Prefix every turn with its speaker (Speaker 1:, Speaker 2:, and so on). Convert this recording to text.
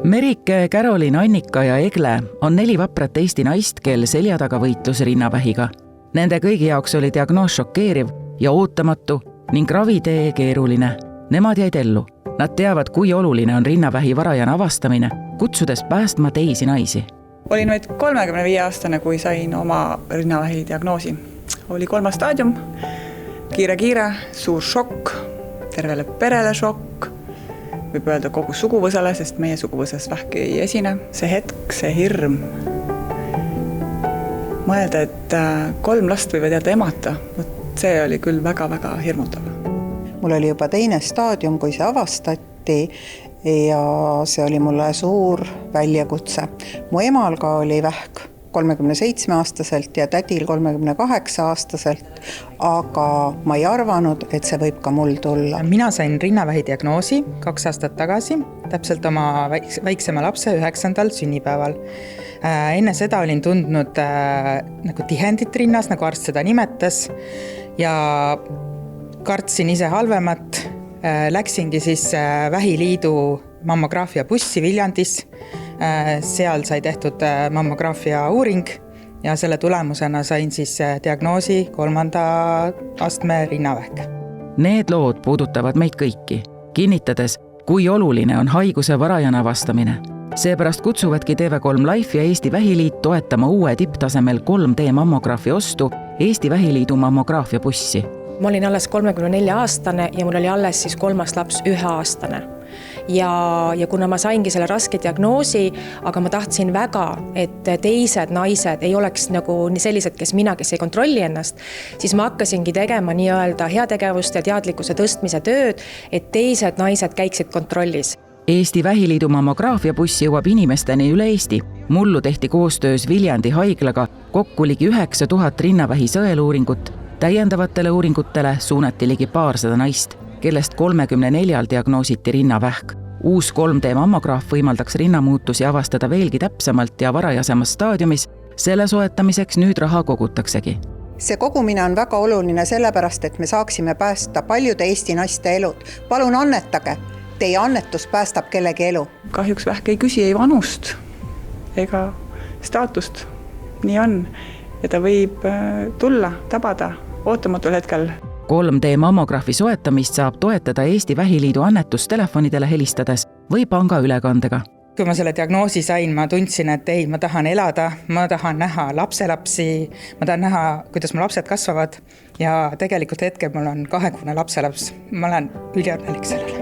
Speaker 1: Merike, Karolin, Annika ja Egle on 4 vaprat Eesti naist, kel selja taga võitlus rinnavähiga. Nende kõigi jaoks oli diagnoos šokeeriv ja ootamatu ning ravitee keeruline. Nemad jäid ellu. Nad teavad, kui oluline on rinnavähi varajane avastamine, kutsudes päästma teisi naisi.
Speaker 2: Olin vaid 35-aastane, kui sain oma rinnavähi diagnoosi. Oli 3. staadium, kiire, suur šokk, tervele perele šokk, võib öelda kogu suguvõsale, sest meie suguvõsas vähki ei esine. See hetk, see hirm. Mõelda, et 3 last võivad jääda emata, see oli küll väga-väga hirmutav.
Speaker 3: Mul oli juba 2. staadium, kui see avastati ja see oli mulle suur väljakutse. Mu emal ka oli vähk 37-aastaselt ja tädil 38-aastaselt, aga ma ei arvanud, et see võib ka mul tulla.
Speaker 4: Mina sain rinnavähi diagnoosi 2 aastat tagasi, täpselt oma väiksema lapse 9. sünnipäeval. Enne seda olin tundnud nagu tihendit rinnas, nagu arst seda nimetas, ja kartsin ise halvemat. Läksingi siis Vähiliidu mammograafia bussi Viljandis. Seal sai tehtud mammograafia uuring ja selle tulemusena sain siis diagnoosi 3. astme rinnavähk.
Speaker 1: Need lood puudutavad meid kõiki, kinnitades, kui oluline on haiguse varajane avastamine. Seepärast kutsuvadki TV3 Life ja Eesti Vähiliit toetama uue tipptasemel 3D mammograafi ostu Eesti Vähiliidu mammograafia bussi.
Speaker 5: Ma olin alles 34-aastane ja mul oli alles siis 3. laps 1-aastane. Ja kuna ma saingi selle raske diagnoosi, aga ma tahtsin väga, et teised naised ei oleks nagu sellised, kes ei kontrolli ennast, siis ma hakkasingi tegema nii-öelda heategevust ja teadlikkuse tõstmise tööd, et teised naised käiksid kontrollis.
Speaker 1: Eesti Vähiliidu mammograafia buss jõuab inimesteni üle Eesti. Mullu tehti koostöös Viljandi haiglaga kokku ligi 9000 rinnavähi sõeluuringut. Täiendavatele uuringutele suunati ligi 200 naist, kellest 34 diagnoositi rinnavähk. Uus 3D mammograaf võimaldaks rinnamuutusi avastada veelgi täpsemalt ja varajasemas staadiumis. Selle soetamiseks nüüd raha kogutaksegi.
Speaker 3: See kogumine on väga oluline sellepärast, et me saaksime päästa paljude Eesti naiste elud. Palun annetage, teie annetus päästab kellegi elu.
Speaker 2: Kahjuks vähk ei küsi ei vanust ega staatust. Nii on ja ta võib tulla, tabada ootamatul hetkel.
Speaker 1: 3D mammograafi soetamist saab toetada Eesti Vähiliidu annetustelefonidele helistades või pangaülekandega.
Speaker 4: Kui ma selle diagnoosi sain, ma tundsin, et ei, ma tahan elada, ma tahan näha lapselapsi, ma tahan näha, kuidas mu lapsed kasvavad ja tegelikult hetkel mul on 2 lapselaps. Ma olen üliõnnelik sellele.